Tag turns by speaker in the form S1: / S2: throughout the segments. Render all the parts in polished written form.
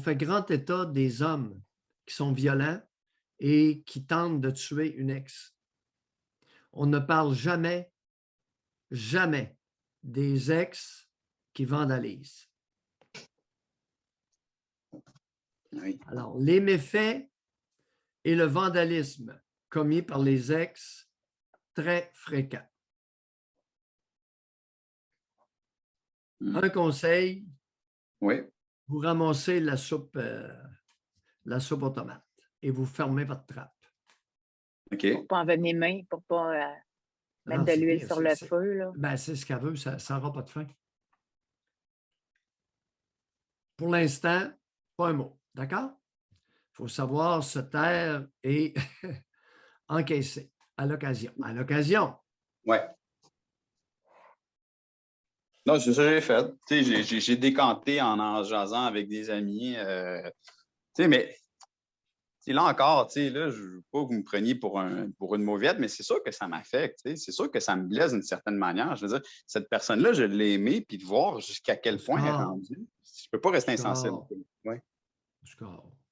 S1: fait grand état des hommes qui sont violents et qui tentent de tuer une ex. On ne parle jamais, jamais des ex qui vandalisent.
S2: Oui.
S1: Alors, les méfaits et le vandalisme commis par les ex, très fréquents. Un conseil,
S2: Oui.
S1: vous ramassez la soupe aux tomates et vous fermez votre trappe.
S2: OK.
S3: Pour pas envenimer, pour pas mettre de
S1: c'est
S3: l'huile
S1: pire,
S3: sur le feu. Là.
S1: Ben, c'est ce qu'elle veut, ça n'aura pas de fin. Pour l'instant, pas un mot, d'accord? Il faut savoir se taire et encaisser à l'occasion. À l'occasion.
S2: Oui. Non, c'est ça que j'ai fait. Tu sais, j'ai décanté en jasant avec des amis. Tu sais, mais là encore, tu sais, là, je ne veux pas que vous me preniez pour une mauviette, mais c'est sûr que ça m'affecte. Tu sais, c'est sûr que ça me blesse d'une certaine manière. Je veux dire, cette personne-là, je l'ai aimée, puis de voir jusqu'à quel point elle est rendue. Je ne peux pas rester insensible. Ouais.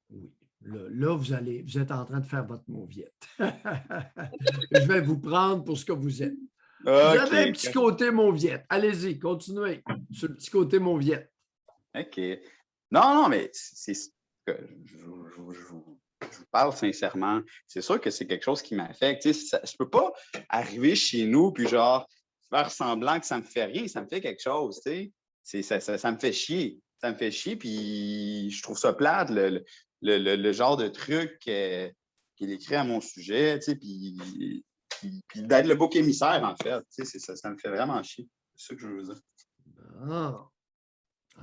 S1: Oui. Là, vous êtes en train de faire votre mauviette. Je vais vous prendre pour ce que vous êtes. Vous avez un petit côté mauviette. Allez-y, continuez sur le petit côté mauviette.
S2: OK. Non, mais c'est que je vous parle sincèrement. C'est sûr que c'est quelque chose qui m'affecte. Tu sais, je ne peux pas arriver chez nous puis genre faire semblant que ça ne me fait rien. Ça me fait quelque chose. Tu sais. Ça me fait chier. Ça me fait chier, puis je trouve ça plate, le genre de truc qu'il écrit à mon sujet, tu sais, puis d'être le bouc émissaire, en fait. Tu sais, ça me fait vraiment chier. C'est ça que je veux dire.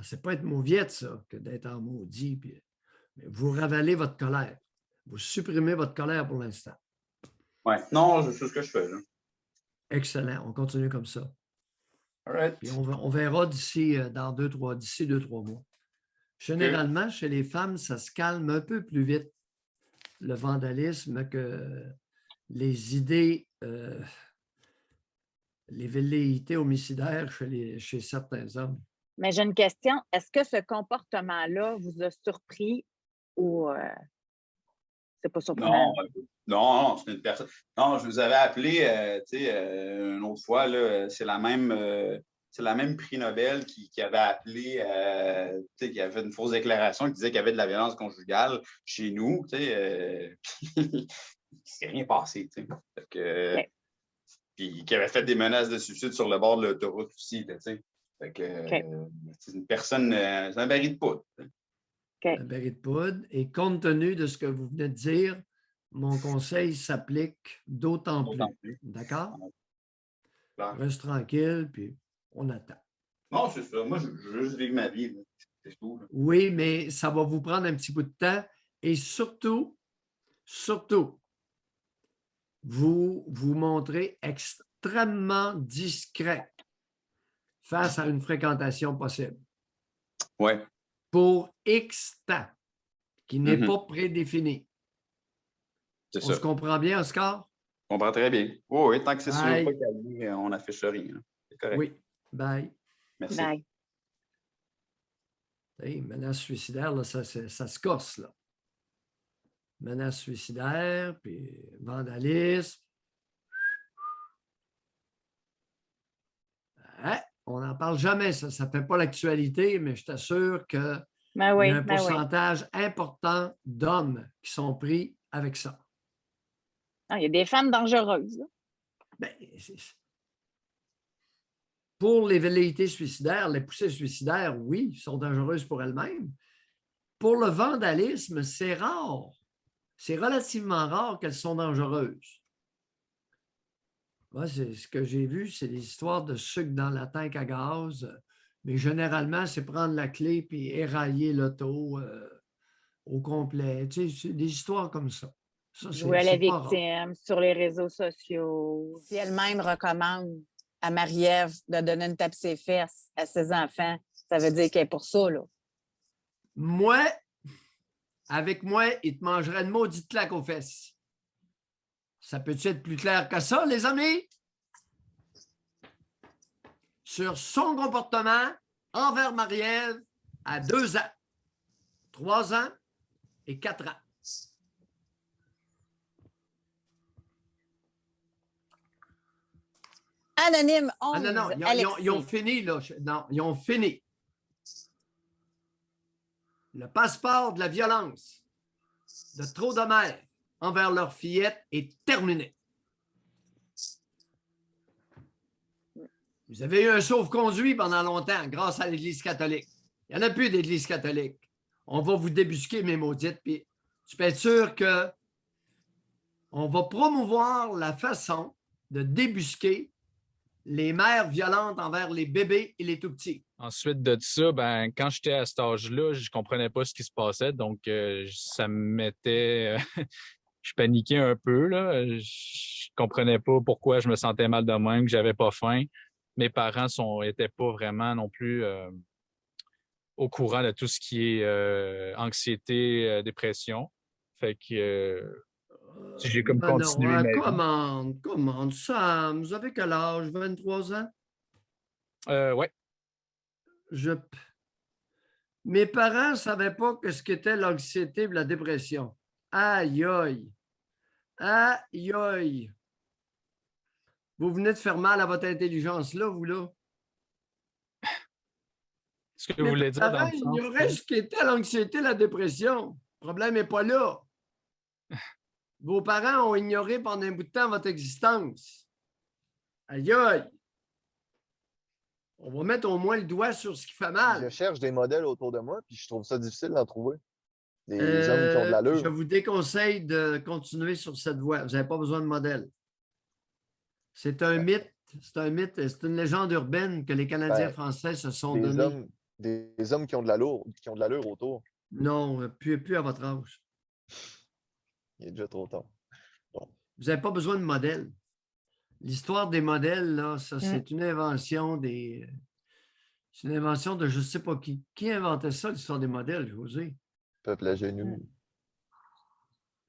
S1: C'est pas être mauviette, ça, que d'être en maudit. Puis... Mais vous ravalez votre colère. Vous supprimez votre colère pour l'instant.
S2: Oui. Non, c'est ce que je fais, là.
S1: Excellent. On continue comme ça.
S2: All right.
S1: Puis on verra d'ici 2-3 mois. Généralement, chez les femmes, ça se calme un peu plus vite, le vandalisme, que les idées, les velléités homicidaires chez certains hommes.
S3: Mais j'ai une question. Est-ce que ce comportement-là vous a surpris ou c'est pas surprenant?
S2: Non, c'est une personne. Non, je vous avais appelé, une autre fois, là, c'est la même prix Nobel qui avait appelé, qui avait une fausse déclaration qui disait qu'il y avait de la violence conjugale chez nous, il ne s'est rien passé, okay. Puis qui avait fait des menaces de suicide sur le bord de l'autoroute aussi, c'est une personne, c'est un baril de poudre.
S1: Un baril de poudre. Et compte tenu de ce que vous venez de dire, mon conseil s'applique d'autant plus. D'accord? Reste tranquille, puis on attend.
S2: Non, c'est ça. Moi, je veux juste vivre ma vie. C'est tout. Là.
S1: Oui, mais ça va vous prendre un petit bout de temps. Et surtout, vous vous montrez extrêmement discret face à une fréquentation possible.
S2: Oui.
S1: Pour X temps, qui n'est pas prédéfini.
S2: C'est
S1: on
S2: ça.
S1: Se comprend bien, Oscar?
S2: On comprend très bien. Oui, tant que c'est sûr pas calme, on n'affiche rien. C'est correct.
S1: Oui. Bye.
S2: Merci.
S3: Bye.
S1: Hey, menace suicidaire, là, ça se corse, là. Menace suicidaire, puis vandalisme. On n'en parle jamais, ça ne fait pas l'actualité, mais je t'assure qu'il y a un pourcentage important d'hommes qui sont pris avec ça.
S3: Il y a des femmes dangereuses.
S1: Ben, pour les velléités suicidaires, les poussées suicidaires, oui, sont dangereuses pour elles-mêmes. Pour le vandalisme, c'est rare. C'est relativement rare qu'elles sont dangereuses. Moi, ce que j'ai vu, c'est des histoires de sucre dans la tank à gaz, mais généralement, c'est prendre la clé puis érailler l'auto au complet. Tu sais, c'est des histoires comme ça.
S3: Jouer à la victime sur les réseaux sociaux.
S4: Si elle-même recommande à Marie-Ève de donner une tape ses fesses à ses enfants, ça veut dire qu'elle est pour ça, là.
S1: Moi, avec moi, il te mangerait une maudite claque aux fesses. Ça peut-tu être plus clair que ça, les amis? Sur son comportement envers Marie-Ève à 2 ans. 3 ans et 4 ans.
S4: Anonyme 11,
S1: Ah non, non, ils ont fini, là. Non, ils ont fini. Le passeport de la violence de trop de mères envers leur fillette est terminé. Vous avez eu un sauve-conduit pendant longtemps grâce à l'Église catholique. Il n'y en a plus d'Église catholique. On va vous débusquer, mes maudites, puis tu peux être sûr que on va promouvoir la façon de débusquer les mères violentes envers les bébés et les tout-petits.
S5: Ensuite de ça, ben, quand j'étais à cet âge-là, je comprenais pas ce qui se passait, donc ça me mettait... je paniquais un peu, là. Je comprenais pas pourquoi je me sentais mal de même, que j'avais pas faim. Mes parents étaient pas vraiment non plus au courant de tout ce qui est anxiété, dépression. Fait que j'ai comme
S1: Ben non,
S5: continué ma vie.
S1: commande, Sam, vous avez quel âge? 23 ans?
S5: Ouais.
S1: Mes parents ne savaient pas ce qu'était l'anxiété et la dépression. Aïe, aïe. Aïe, aïe. Vous venez de faire mal à votre intelligence, là, vous, là.
S5: Ce que vous voulez dire dans le sens...
S1: ignoraient ce qu'était l'anxiété et la dépression. Le problème n'est pas là. Vos parents ont ignoré pendant un bout de temps votre existence. Aïe, aïe. On va mettre au moins le doigt sur ce qui fait mal.
S6: Je cherche des modèles autour de moi, puis je trouve ça difficile d'en trouver. Des hommes qui ont de l'allure.
S1: Je vous déconseille de continuer sur cette voie. Vous n'avez pas besoin de modèle. C'est un mythe. C'est un mythe. C'est une légende urbaine que les Canadiens français se sont donnés.
S6: Des hommes qui ont de l'allure autour.
S1: Non, plus à votre âge.
S6: Il est déjà trop tard. Bon.
S1: Vous n'avez pas besoin de modèle. L'histoire des modèles, là, ça, c'est une invention c'est une invention de je ne sais pas qui. Qui inventait ça, l'histoire des modèles, José?
S6: Peuple à genoux.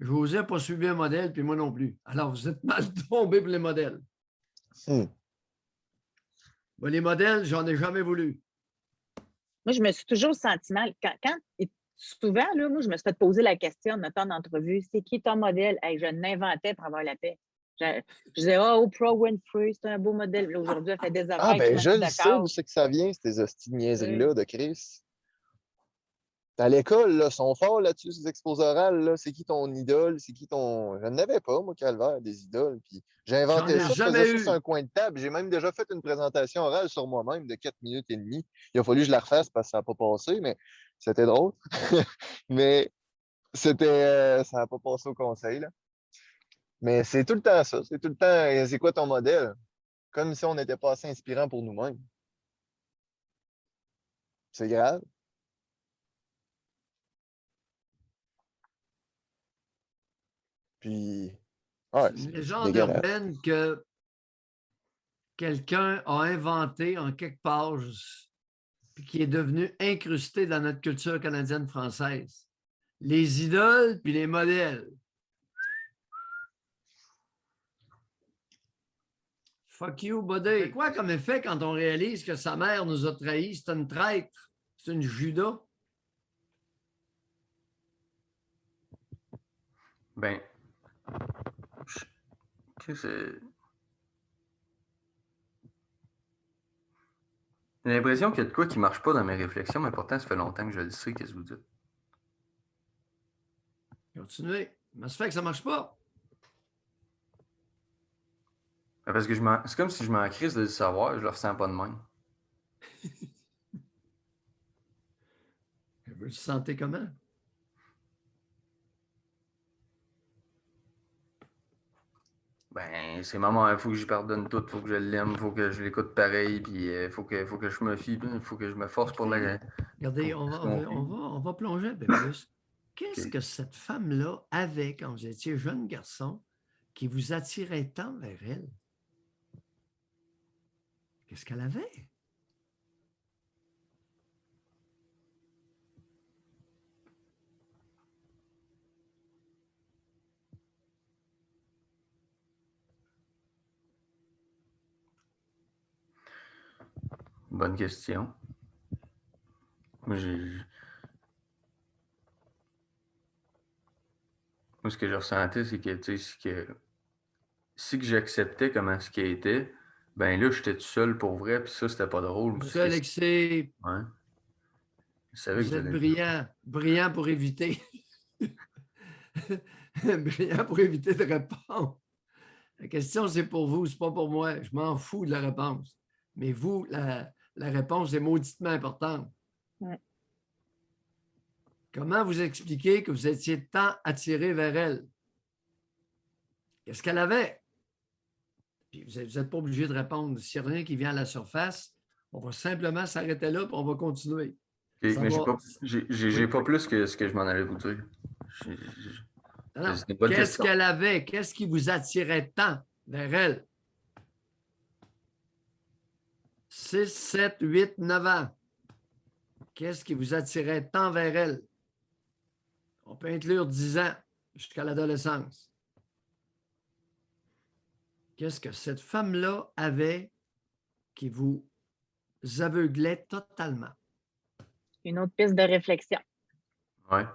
S1: José n'a pas suivi un modèle, puis moi non plus. Alors, vous êtes mal tombé pour les modèles. Ben, les modèles, j'en ai jamais voulu.
S3: Moi, je me suis toujours senti mal. Souvent, là, moi, je me suis fait poser la question, notamment en entrevue, c'est qui ton modèle? Hey, je l'inventais pour avoir la paix. Je disais, Oprah Winfrey, c'est un beau modèle. Là, aujourd'hui, elle fait des affaires.
S6: Ah, ben, je le sais où c'est que ça vient, ces hosties de niaiseries-là de Chris. À l'école, là, sont forts là-dessus, ces exposés orales, là. C'est qui ton idole? C'est qui ton. Je n'avais pas, moi, Calvaire, des idoles. Puis j'ai inventé ça, je faisais ça sur un coin de table. J'ai même déjà fait une présentation orale sur moi-même de 4 minutes et demie. Il a fallu que je la refasse parce que ça n'a pas passé, mais c'était drôle. Mais c'était. Ça n'a pas passé au conseil, là. Mais c'est tout le temps ça. C'est tout le temps, c'est quoi ton modèle? Comme si on n'était pas assez inspirant pour nous-mêmes. C'est grave. Puis, ouais,
S1: c'est une légende urbaine que quelqu'un a inventé en quelque part, puis qui est devenu incrusté dans notre culture canadienne-française. Les idoles puis les modèles. Fuck you, buddy. C'est quoi comme effet quand on réalise que sa mère nous a trahis? C'est une traître. C'est une Judas.
S7: Ben, j'ai l'impression qu'il y a de quoi qui ne marche pas dans mes réflexions, mais pourtant, ça fait longtemps que je le sais. Qu'est-ce que vous dites?
S1: Continuez. Mais ça fait que ça ne marche pas.
S7: Parce que c'est comme si je m'en crise de le savoir, je le ressens pas de même.
S1: Vous le sentez comment?
S7: Ben, c'est maman, il faut que j'y pardonne tout, il faut que je l'aime, il faut que je l'écoute pareil, puis il faut que je me fie, il faut que je me force pour la...
S1: Regardez, on va plonger un peu plus. Qu'est-ce que cette femme-là avait quand vous étiez jeune garçon qui vous attirait tant vers elle? Qu'est-ce qu'elle avait?
S7: Bonne question. Moi, Moi, ce que je ressentais, c'est que, tu sais, si que j'acceptais comment ce qui était, ben là, j'étais tout seul pour vrai, puis ça, c'était pas drôle. Parce
S1: Monsieur
S7: que,
S1: Alexis,
S7: ouais, je savais que
S1: vous êtes
S7: j'allais.
S1: brillant, brillant pour éviter. Brillant pour éviter de répondre. La question, c'est pour vous, c'est pas pour moi. Je m'en fous de la réponse. Mais vous, la réponse est mauditement importante.
S3: Ouais.
S1: Comment vous expliquer que vous étiez tant attiré vers elle? Qu'est-ce qu'elle avait? Puis vous n'êtes pas obligé de répondre. S'il n'y a rien qui vient à la surface, on va simplement s'arrêter là et on va continuer.
S7: Ok,
S1: Ça
S7: mais
S1: va.
S7: j'ai pas plus que ce que je m'en allais vous dire.
S1: Non,
S7: C'est une bonne
S1: qu'est-ce
S7: question.
S1: qu'elle avait? Qu'est-ce qui vous attirait tant vers elle? 6, 7, 8, 9 ans. Qu'est-ce qui vous attirait tant vers elle? On peut inclure 10 ans jusqu'à l'adolescence. Qu'est-ce que cette femme-là avait qui vous aveuglait totalement?
S3: Une autre piste de réflexion.
S7: Ouais.